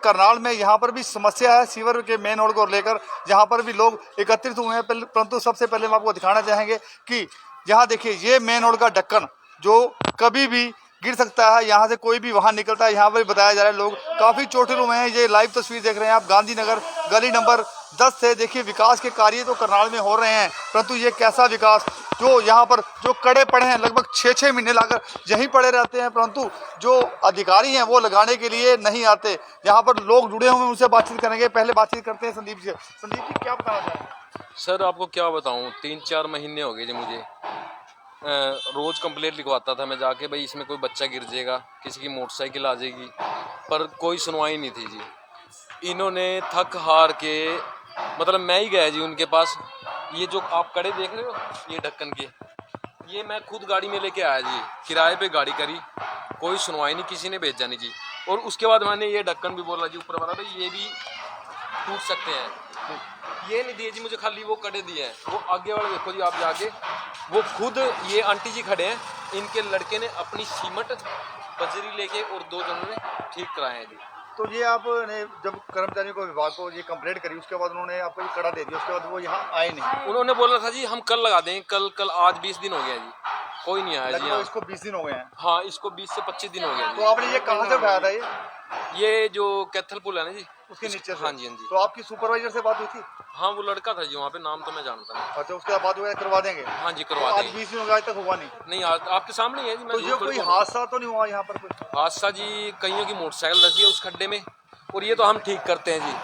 करनाल में यहाँ पर भी समस्या है सीवर के मेन रोड को लेकर, जहाँ पर भी लोग एकत्रित हुए हैं। परंतु सबसे पहले हम आपको दिखाना चाहेंगे कि यहाँ देखिए ये मेन रोड का ढक्कन जो कभी भी गिर सकता है, यहाँ से कोई भी वहाँ निकलता है। यहाँ पर बताया जा रहा है लोग काफ़ी चोटिल हुए हैं। ये लाइव तस्वीर देख रहे हैं आप गांधीनगर गली नंबर 10 से। देखिए विकास के कार्य तो करनाल में हो रहे हैं, परंतु ये कैसा विकास, जो यहाँ पर जो कड़े पड़े हैं लगभग 6-6 महीने लाकर यहीं पड़े रहते हैं, परंतु जो अधिकारी हैं वो लगाने के लिए नहीं आते। यहाँ पर लोग जुड़े हुए हैं, उनसे बातचीत करेंगे। पहले बातचीत करते हैं संदीप जी। संदीप जी क्या बताना चाहेंगे? सर आपको क्या बताऊं, 3-4 महीने हो गए जी मुझे रोज़ कंप्लेंट लिखवाता था मैं जाके, भाई इसमें कोई बच्चा गिर जाएगा, किसी की मोटरसाइकिल आ जाएगी, पर कोई सुनवाई नहीं थी जी। इन्होंने थक हार के, मतलब मैं ही गया जी उनके पास। ये जो आप कड़े देख रहे हो ये ढक्कन के, ये मैं खुद गाड़ी में लेके आया जी, किराए पे गाड़ी करी, कोई सुनवाई नहीं, किसी ने भेजा नहीं जी। और उसके बाद मैंने ये ढक्कन भी बोला जी ऊपर वाला, भाई ये भी टूट सकते हैं, ये नहीं दिए जी मुझे, खाली वो कड़े दिए हैं। वो आगे वाले देखो जी आप जाके, वो खुद ये आंटी जी खड़े हैं, इनके लड़के ने अपनी सीमेंट बजरी लेके और 2 जनों ने ठीक कराए हैं जी। तो ये आपने जब कर्मचारियों को विभाग को ये कंप्लेंट करी, उसके बाद उन्होंने आपको ये कड़ा दे दिया, उसके बाद वो यहाँ आए नहीं? उन्होंने बोला था जी हम कल लगा देंगे, कल आज 20 दिन हो गया जी, कोई नहीं आया जी। इसको 20 दिन हो गए हैं? हाँ इसको 20 से 25 दिन हो गया जी। तो आपने ये कहाँ से उठाया था ये जो कैथल पुल है ना जी, उसके नीचे से? हाँ जी हाँ जी। तो आपकी सुपरवाइजर से बात हुई थी? हाँ वो लड़का था जी वहाँ पे, नाम तो मैं जानता नहीं। अच्छा, उसके बाद वगैरह करवा देंगे? हाँ जी करवा आज देंगे। 20 दिन हो गए, आज तक हुआ नहीं? नहीं आपके सामने ही है जी। तो ये कोई हादसा तो नहीं हुआ यहाँ पर? कोई हादसा जी, कईयों की मोटरसाइकिल रखी है उस खड्डे में, और ये तो हम ठीक करते हैं जी,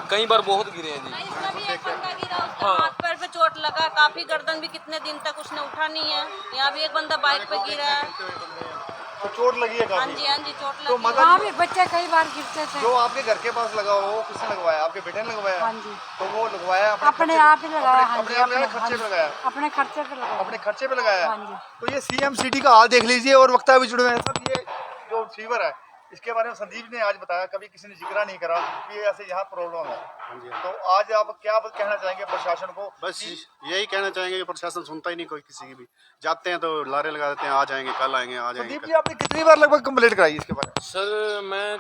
कई बार बहुत गिरे हैं जी। इसमें भी एक बंदा गिरा, उसका हाथ पैर पे चोट लगा, काफी गर्दन भी कितने दिन तक उसने उठा नहीं है। यहाँ भी एक बंदा बाइक पे गिरा है, तो चोट लगी है हाँ काफी? जी हाँ जी चोट तो लगी। मतलब हाँ भी बच्चे कई बार गिरते थे। जो आपके घर के पास लगा हो, किसने लगवाया? आपके बेटे ने लगवाया? हाँ जी। तो वो लगवाया अपने आप ही लगाया? हाँ अपने जी, आप लगाया, खर्चे पे लगाया? अपने खर्चे पे लगाया। अपने खर्चे पे लगाया? हाँ जी। तो ये सीएम सिटी का हाल देख लीजिए, और वक्ता भी जुड़े हुए हैं सब। ये जो सीवर है इसके बारे में संदीप ने आज बताया, कभी किसी ने जिक्र नहीं करा कि ऐसे यहाँ प्रॉब्लम है। तो आज आप क्या कहना चाहेंगे प्रशासन को? बस यही कहना चाहेंगे कि प्रशासन सुनता ही नहीं कोई किसी की भी। जाते हैं तो लारे लगा देते हैं, आ जाएंगे कल आएंगे, आ जाएंगे संदीप कल। जी आपने कितनी बार लगभग कंप्लेंट कराई इसके बारे में? सर मैं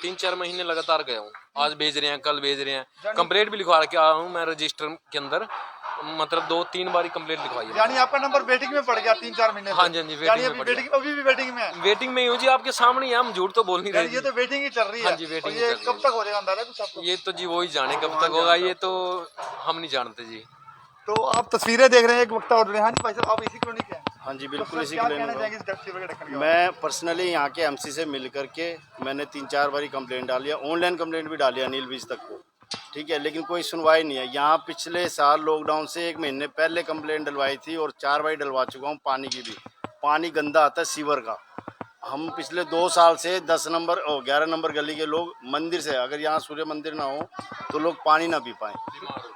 3-4 महीने लगातार गया हूँ, आज भेज रहे हैं, कल भेज रहे हैं, कंप्लेंट भी लिखवा के आया हूँ मैं रजिस्टर के अंदर, मतलब 2-3 बार कंप्लेंट लिखवाई है। यानी आपका नंबर वेटिंग में पड़ गया 3-4 महीने से? हाँ जी हाँ जी, वेटिंग में पड़ गया। अभी भी वेटिंग में है? वेटिंग में ही हूँ जी, आपके सामने ही, हम झूठ तो बोल नहीं रहे ये तो वेटिंग ही चल रही है? हाँ जी, वेटिंग और ही ये चल रही कब है। तक हो जाएगा अंदाजा कुछ आपको? ये तो जी वो ही जाने कब तक होगा, ये तो हम नहीं जानते जी। तो आप तस्वीरें देख रहे हैं, एक वक्ता और हाँ जी भाई साहब, आप इसी कॉलोनी के हैं? हाँ जी बिल्कुल, तो इसी क्या के कहना लिए चाहेंगे इस सीवर के ढक्कन के बारे में? मैं पर्सनली यहाँ के एमसी से मिल करके मैंने 3-4 बारी कंप्लेंट डाली है, ऑनलाइन कंप्लेंट भी डाली है अनिल विज तक को, ठीक है, लेकिन कोई सुनवाई नहीं है। यहाँ पिछले साल लॉकडाउन से 1 महीने पहले कंप्लेंट डलवाई थी और 4 बार डलवा चुका हूँ। पानी की भी, पानी गंदा आता है सीवर का। हम पिछले 2 साल से 10 नंबर और 11 नंबर गली के लोग मंदिर से, अगर यहाँ सूर्य मंदिर ना हो तो लोग पानी ना पी पाए,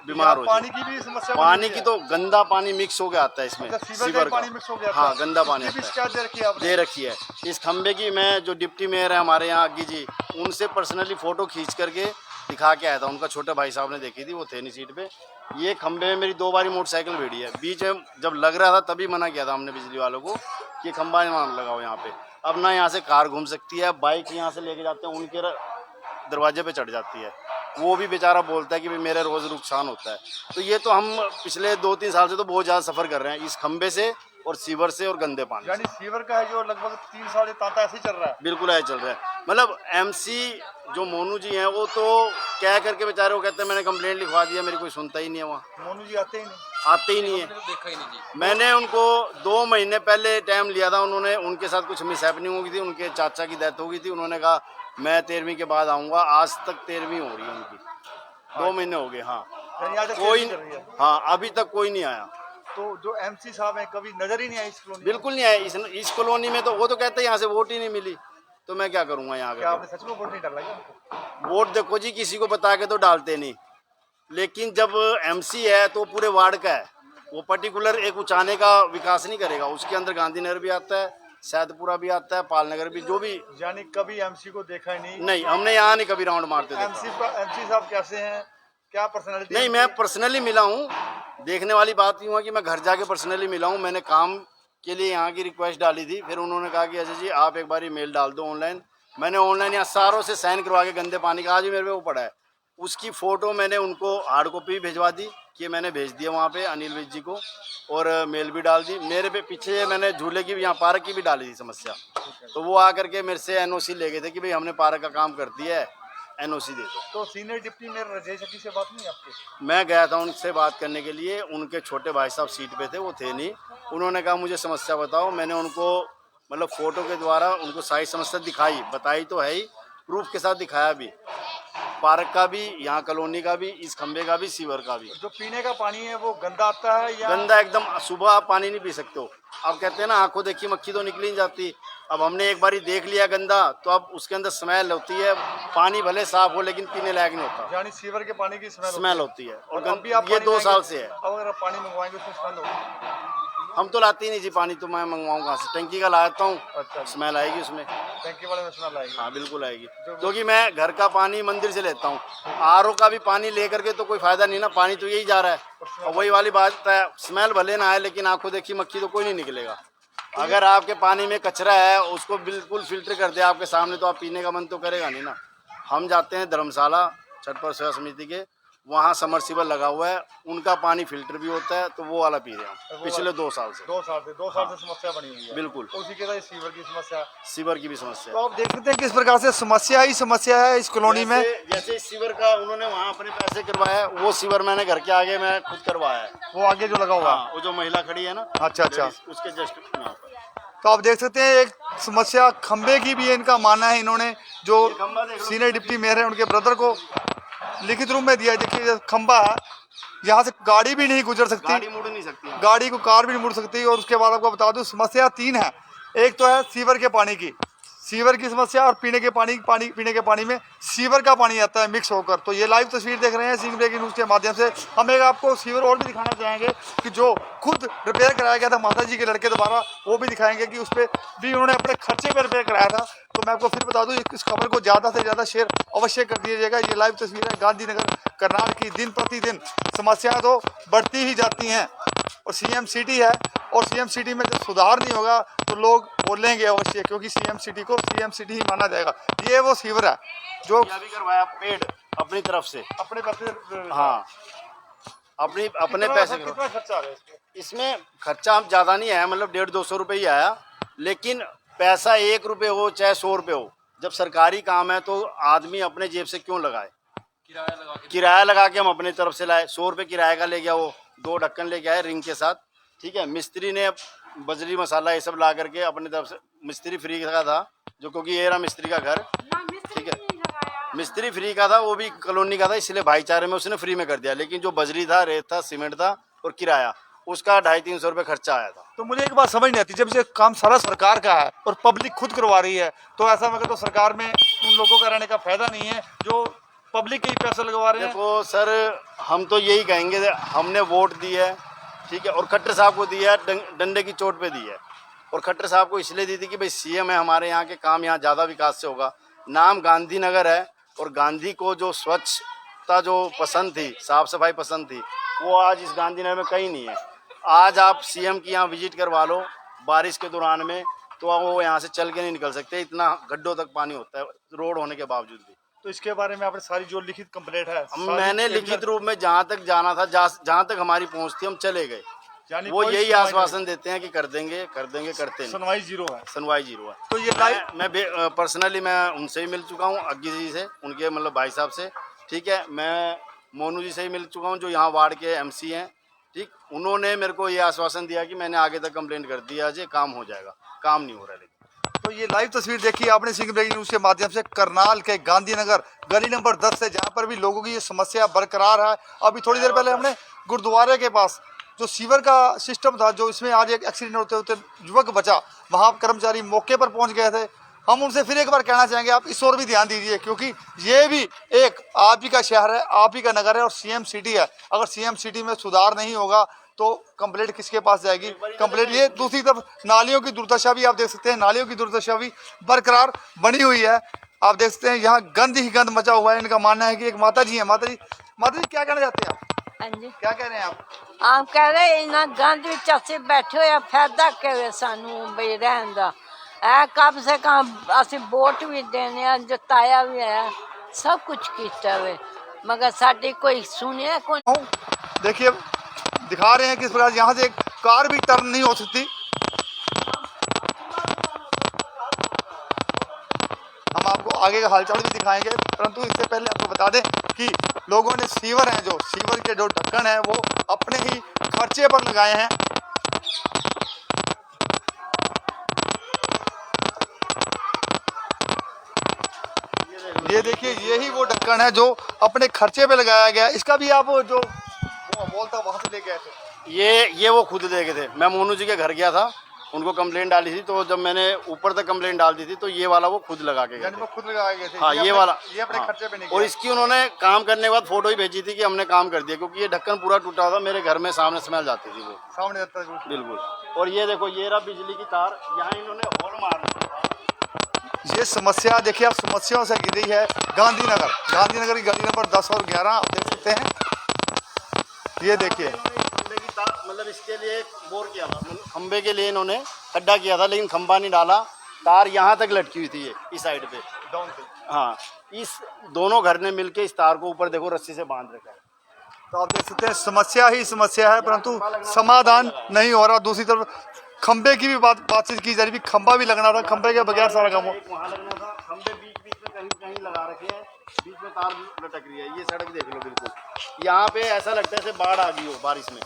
बीमार हो जाए। पानी की भी समस्या? पानी की तो गंदा पानी मिक्स हो के आता है इसमें, सीवर का पानी मिक्स हो गया? हाँ गंदा पानी इसकी भी आता शिकायत दे रखी है है, आपने? दे रखी है। इस खंबे की मैं जो डिप्टी मेयर है हमारे यहाँ आगे जी, उनसे पर्सनली फोटो खींच करके दिखा के आया था। उनका छोटे भाई साहब ने देखी थी, वो थे नहीं सीट पे। ये खंबे में मेरी 2 बारी मोटरसाइकिल भिड़ी है, बीच में जब लग रहा था तभी मना किया था हमने बिजली वालों को कि खंबा ना लगाओ यहाँ पे। अब ना यहाँ से कार घूम सकती है, बाइक यहाँ से लेके जाते हैं उनके दरवाजे पे चढ़ जाती है, वो भी बेचारा बोलता है कि भाई मेरा रोज़ नुकसान होता है। तो ये तो हम पिछले 2-3 साल से तो बहुत ज़्यादा सफ़र कर रहे हैं इस खंबे से और सीवर से और गंदे पानी से। यानी सीवर का है जो लगभग 3 साल तांता ऐसे ही चल रहा है? बिल्कुल ऐसे चल रहा है। मतलब एमसी जो मोनू जी हैं वो तो क्या करके बेचारे, वो कहते हैं मैंने कंप्लेंट लिखवा दिया, मेरी कोई सुनता ही नहीं है। वहाँ मोनू जी आते ही नहीं? आते ही नहीं है। देखा ही नहीं जी। मैंने उनको 2 महीने पहले टाइम लिया था, उन्होंने, उनके साथ कुछ मिसहैपनिंग हो गई थी, उनके चाचा की डेथ हो गई थी, उन्होंने कहा मैं 13वीं के बाद आऊँगा। आज तक 13वीं हो रही है उनकी, 2 महीने हो गए। हाँ यानी आज तक कोई, चल रही है? हाँ अभी तक कोई नहीं आया। तो जो एमसी साहब हैं कभी नजर ही नहीं आए इस कॉलोनी में? बिल्कुल नहीं आया इस कॉलोनी में। तो वो तो कहते हैं यहाँ से वोट ही नहीं मिली, तो मैं क्या करूँगा यहाँ क्या का? आपने सच में वोट नहीं डाला क्या? वोट देखो जी, किसी को बता के तो डालते नहीं, लेकिन जब एमसी है तो पूरे वार्ड का है, वो पर्टिकुलर एक उचाने का विकास नहीं करेगा। उसके अंदर गांधीनगर भी आता है, सैदपुरा भी आता है, पालनगर भी, जो भी। यानी कभी एमसी को देखा ही नहीं? नहीं, हमने यहाँ नहीं कभी राउंड मारते देखा। एमसी साहब कैसे हैं, क्या पर्सनालिटी? नहीं, मैं पर्सनली मिला हूँ। देखने वाली बात यूँ है कि मैं घर जाके पर्सनली मिला हूँ। मैंने काम के लिए यहाँ की रिक्वेस्ट डाली थी, फिर उन्होंने कहा कि अच्छा जी आप एक बार मेल डाल दो ऑनलाइन, मैंने ऑनलाइन यहाँ सारों से साइन करवा के गंदे पानी का आज भी मेरे पे वो पड़ा है। उसकी फ़ोटो मैंने उनको हार्ड कॉपी भिजवा दी कि मैंने भेज दिया वहाँ पे अनिल विज जी को, और मेल भी डाल दी। मेरे पे पीछे मैंने झूले की भी, यहाँ पार्क की भी डाली थी समस्या, तो वो आकर के मेरे से एनओसी ले गए थे कि भाई हमने पार्क का काम कर दिया है, एनओसी दे दो। तो सीनियर डिप्टी मेयर राजेश अकी से बात नहीं आपकी? मैं गया था उनसे बात करने के लिए, उनके छोटे भाई साहब सीट पे थे, वो थे नहीं। उन्होंने कहा मुझे समस्या बताओ, मैंने उनको मतलब फ़ोटो के द्वारा उनको सारी समस्या दिखाई, बताई तो है ही, प्रूफ के साथ दिखाया भी, पार्क का भी, यहाँ कॉलोनी का भी, इस खंबे का भी, सीवर का भी। जो पीने का पानी है वो गंदा आता है या गंदा एकदम, सुबह आप पानी नहीं पी सकते हो। आप कहते हैं ना आंखों देखी मक्खी तो निकली नहीं जाती। अब हमने एक बारी देख लिया गंदा, तो अब उसके अंदर स्मेल होती है। पानी भले साफ हो लेकिन पीने लायक नहीं होता, यानी सीवर के पानी की स्मेल होती है। और अब भी आप ये पानी 2 साल लाएंगे? से है। अब अगर आप पानी मंगवाएंगे उसमें स्मेल होगी? हम तो लाते ही नहीं जी पानी, तो मैं मंगवाऊँ कहाँ से? टंकी का लाता हूँ, अच्छा, स्मेल आएगी उसमें। टंकी वाले में स्मेल आएगी? हाँ बिल्कुल आएगी, क्योंकि मैं घर का पानी मंदिर से लेता हूँ। आरओ का भी पानी लेकर के तो कोई फायदा नहीं ना, पानी तो यही जा रहा है। और वही वाली बात है, स्मेल भले ना आए लेकिन आंखों देखी मक्खी तो कोई नहीं निकलेगा। अगर आपके पानी में कचरा है उसको बिल्कुल फिल्टर कर दे आपके सामने, तो आप पीने का मन तो करेगा नहीं ना। हम जाते हैं धर्मशाला छठ सेवा समिति के, वहाँ समरसीबल लगा हुआ है, उनका पानी फिल्टर भी होता है, तो वो वाला पी रहे हैं हम पिछले 2 साल से। 2 साल से समस्या बनी हुई है। बिल्कुल, उसी के साथ सीवर की समस्या, सीवर की भी समस्या तो आप देख सकते हैं किस प्रकार से समस्या ही समस्या है इस कॉलोनी में। जैसे इस सीवर का उन्होंने वहाँ अपने पैसे करवाया है, वो सीवर मैंने घर के आगे मैं खुद करवाया है। वो आगे जो लगा हुआ है, हाँ, वो जो महिला खड़ी है ना, अच्छा अच्छा, उसके जस्ट यहाँ पर। तो आप देख सकते हैं एक समस्या खंबे की भी है, इनका मानना है। इन्होंने जो सीनियर डिप्टी मेयर है उनके ब्रदर को लिखित रूप में दिया है। देखिए खंबा है, यहाँ से गाड़ी भी नहीं गुजर सकती, गाड़ी मुड़ नहीं सकती, गाड़ी को कार भी नहीं मुड़ सकती। और उसके बाद आपको बता दूं समस्या 3 है। एक तो है सीवर के पानी की, सीवर की समस्या, और पीने के पीने के पानी में सीवर का पानी आता है मिक्स होकर। तो ये लाइव तस्वीर देख रहे हैं सिंह ब्रेकिंग न्यूज़ के माध्यम से। हम एक आपको सीवर और भी दिखाना चाहेंगे कि जो खुद रिपेयर कराया गया था माता जी के लड़के द्वारा, वो भी दिखाएंगे कि उस पर भी उन्होंने अपने खर्चे पर रिपेयर कराया था। तो मैं आपको फिर बता दूं, इस खबर को ज़्यादा से ज़्यादा शेयर अवश्य कर दीजिएगा। ये लाइव तस्वीर है गांधीनगर करनाल की। दिन प्रतिदिन समस्याएँ तो बढ़ती ही जाती हैं, और सीएम सिटी है, और सीएम सिटी में जब सुधार नहीं होगा तो लोग बोलेंगे अवश्य, क्योंकि सीएम सिटी को सीएम सिटी ही माना जाएगा। ये वो सीवर है जो अभी करवाया पेड अपनी तरफ से, अपने पैसे, हाँ अपने पैसे। कितना खर्चा आ रहा है इसमें खर्चा हम ज़्यादा नहीं आया, मतलब 150-200 रुपये ही आया, लेकिन पैसा 1 रुपये हो चाहे 100 रुपये हो, जब सरकारी काम है तो आदमी अपने जेब से क्यों लगाए? किराया लगा के हम अपने तरफ से लाए। 100 रुपये किराए का ले गया, वो 2 ढक्कन ले गया है रिंग के साथ, ठीक है। मिस्त्री ने बजरी मसाला ये सब ला करके अपने तरफ से, मिस्त्री फ्री का था जो, क्योंकि ये रहा मिस्त्री का घर, ठीक है। मिस्त्री फ्री का था, वो भी कॉलोनी का था, इसलिए भाईचारे में उसने फ्री में कर दिया। लेकिन जो बजरी था, रेत था, सीमेंट था और किराया, उसका 250-300 रुपये खर्चा आया था। तो मुझे एक बात समझ नहीं आती, जब ये काम सारा सरकार का है और पब्लिक खुद करवा रही है, तो ऐसा मगर तो सरकार में उन लोगों का रहने का फायदा नहीं है जो पब्लिक के ही पैसे लगवा रहे हैं। देखो सर, हम तो यही कहेंगे, हमने वोट दी है, ठीक है, और खट्टर साहब को दी है, डंडे की चोट पे दी है। और खट्टर साहब को इसलिए दी थी कि भाई सीएम है हमारे यहाँ के, काम यहाँ ज़्यादा विकास से होगा। नाम गांधीनगर है, और गांधी को जो स्वच्छता जो पसंद थी, साफ सफाई पसंद थी, वो आज इस गांधीनगर में कहीं नहीं है। आज आप सीएम की यहाँ विजिट करवा लो बारिश के दौरान में, तो वो यहाँ से चल के नहीं निकल सकते, इतना गड्ढों तक पानी होता है रोड होने के बावजूद भी। तो इसके बारे में आपने सारी जो लिखित कंप्लेंट है, मैंने लिखित रूप में जहाँ तक जाना था, जहाँ तक हमारी पहुँच थी, हम चले गए। यानी वो कोई यही सुनवाई आश्वासन देते हैं कि कर देंगे, करते नहीं। सुनवाई जीरो है। सुनवाई जीरो है। तो ये लाइव मैं पर्सनली मैं उनसे भी मिल चुका हूँ, अग्गी जी से, उनके मतलब भाई साहब से, ठीक है। मैं मोनू जी से ही मिल चुका हूँ जो यहाँ वार्ड के एमसी हैं, ठीक। उन्होंने मेरे को ये आश्वासन दिया कि मैंने आगे तक कंप्लेंट कर दी, आज ये काम हो जाएगा। काम नहीं हो रहा है। लेकिन तो ये लाइव तस्वीर देखी आपने सिंह ब्रेकिंग न्यूज़ के माध्यम से करनाल के गांधीनगर गली नंबर 10 से, जहाँ पर भी लोगों की ये समस्या बरकरार है। अभी थोड़ी देर पहले हमने गुरुद्वारे के पास जो सीवर का सिस्टम था, जो इसमें आज एक एक्सीडेंट होते होते युवक बचा, वहाँ कर्मचारी मौके पर पहुँच गए थे। हम उनसे फिर एक बार कहना चाहेंगे आप इस ओर भी ध्यान दीजिए, क्योंकि ये भी एक आप ही का शहर है, आप ही का नगर है, और सीएम सिटी है। अगर सीएम सिटी में सुधार नहीं होगा तो कंप्लेंट किसके पास जाएगी? कंप्लेंट ये दूसरी तरफ नालियों की दुर्दशा भी आप देख सकते हैं, नालियों की दुर्दशा भी बरकरार बनी हुई है। आप देख सकते हैं यहाँ गंद ही गंद मचा हुआ है। इनका मानना है कि एक माता जी है। माता जी क्या कहना चाहते हैं आप? हाँ जी, क्या कह रहे हैं आप कह रहे इन्ना गंद विच असीं बैठे होए फायदा किवे सानू बई रहन दा। कम से कम ਅਸੀਂ ਵੋਟ ਵੀ ਦੇਣੇ ਆ ਜਿਤਾਇਆ ਵੀ ਹੈ सब कुछ ਕੀਤਾ ਵੇ मगर साडी कोई सुने कोई। देखिए दिखा रहे हैं किस प्रकार यहाँ से एक कार भी टर्न नहीं हो सकती। हम आपको आगे का हालचाल भी दिखाएंगे, परंतु इससे पहले आपको बता दें कि लोगों ने सीवर हैं, जो सीवर के जो ढक्कन है वो अपने ही खर्चे पर लगाए हैं। ये देखिए यही वो ढक्कन है जो अपने खर्चे पे लगाया गया। इसका भी आप जो बोलता वहां से लेके आए थे? ये वो खुद ले गए थे। मैं मोनू जी के घर गया था, उनको कंप्लेंट डाली थी, तो जब मैंने ऊपर तक कंप्लेंट डाल दी थी तो ये वाला वो खुद लगा के गए यानी थे। वो खुद लगाए गए थे? हाँ ये वाला ये अपने हाँ। खर्चे पे नहीं और किया। इसकी उन्होंने काम करने के बाद फोटो ही भेजी थी कि हमने काम कर दिया, क्योंकि ये ढक्कन पूरा टूटा था, मेरे घर में सामने स्मेल जाती थी वो सामने जाता है। बिल्कुल। और ये देखो ये रहा बिजली की तार, यहाँ इन्होंने होल मार दिया। ये समस्या देखिए आप समस्याओं से घिरी है गांधीनगर। गांधीनगर की गली नंबर 10 और 11 आप देख सकते हैं। ये देखिए खंबे की तार, मतलब इसके लिए बोर किया था, मतलब खंबे के लिए इन्होंने खड्डा किया था, लेकिन खंबा नहीं डाला। तार यहाँ तक लटकी हुई थी ये इस साइड पे डाउन से। हाँ, इस दोनों घर ने मिलके इस तार को ऊपर देखो रस्सी से बांध रखा है। तो आप देख सकते हैं समस्या ही समस्या है, परंतु समाधान नहीं हो रहा। दूसरी तरफ खंबे की भी बातचीत की जा रही थी, खंबा भी लगना था, खंबे के बगैर सारा काम हो। एक वहाँ लगना था, खंबे बीच बीच में कहीं कहीं लगा रखे हैं, बीच में तार लटक रही है। ये सड़क देख लो, बिल्कुल यहाँ पे ऐसा लगता है जैसे बाढ़ आ गई हो बारिश में।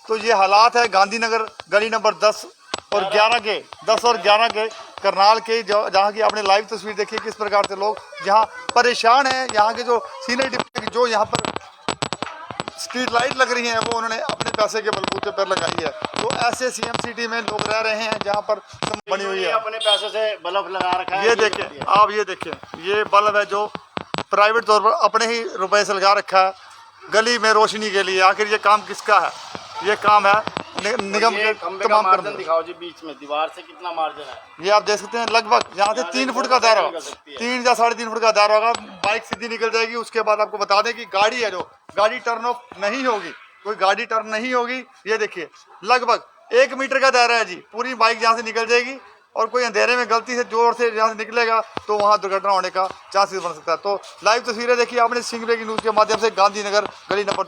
तो ये हालात है गांधीनगर गली नंबर 10 और 11 के 10 और 11 के करनाल के, जहाँ की आपने लाइव तस्वीर देखी किस प्रकार से लोग यहाँ परेशान हैं। यहाँ के जो सीनियर डिप्टी जो यहाँ पर स्ट्रीट लाइट लग रही हैं वो उन्होंने अपने पैसे के बलबूते पर लगाई है। तो ऐसे सीएम सिटी में लोग रह रहे हैं जहाँ पर बनी हुई है। अपने पैसे से बल्ब लगा रखा है। ये देखिए आप, ये देखिए ये बल्ब है जो प्राइवेट तौर पर अपने ही रुपए से लगा रखा है गली में रोशनी के लिए। आखिर ये काम किसका है? ये काम है निगम के तमाम मार्जिन दिखाओ जी, बीच में दीवार से कितना मार्जिन है। ये आप देख सकते हैं लगभग यहाँ से 3 फुट का दायरा होगा, 3 या 3.5 फुट का दायरा होगा। बाइक सीधी निकल जाएगी। उसके बाद आपको बता दें कि गाड़ी है जो गाड़ी टर्न ऑफ नहीं होगी, कोई गाड़ी टर्न नहीं होगी। ये देखिए लगभग 1 मीटर का दायरा है जी, पूरी बाइक यहाँ से निकल जाएगी। और कोई अंधेरे में गलती से जोर से यहाँ से निकलेगा तो वहाँ दुर्घटना होने का चांसेस बन सकता है। तो लाइव तस्वीरें देखिए आपने सिंह ब्रेकिंग न्यूज़ के माध्यम से गांधीनगर गली नंबर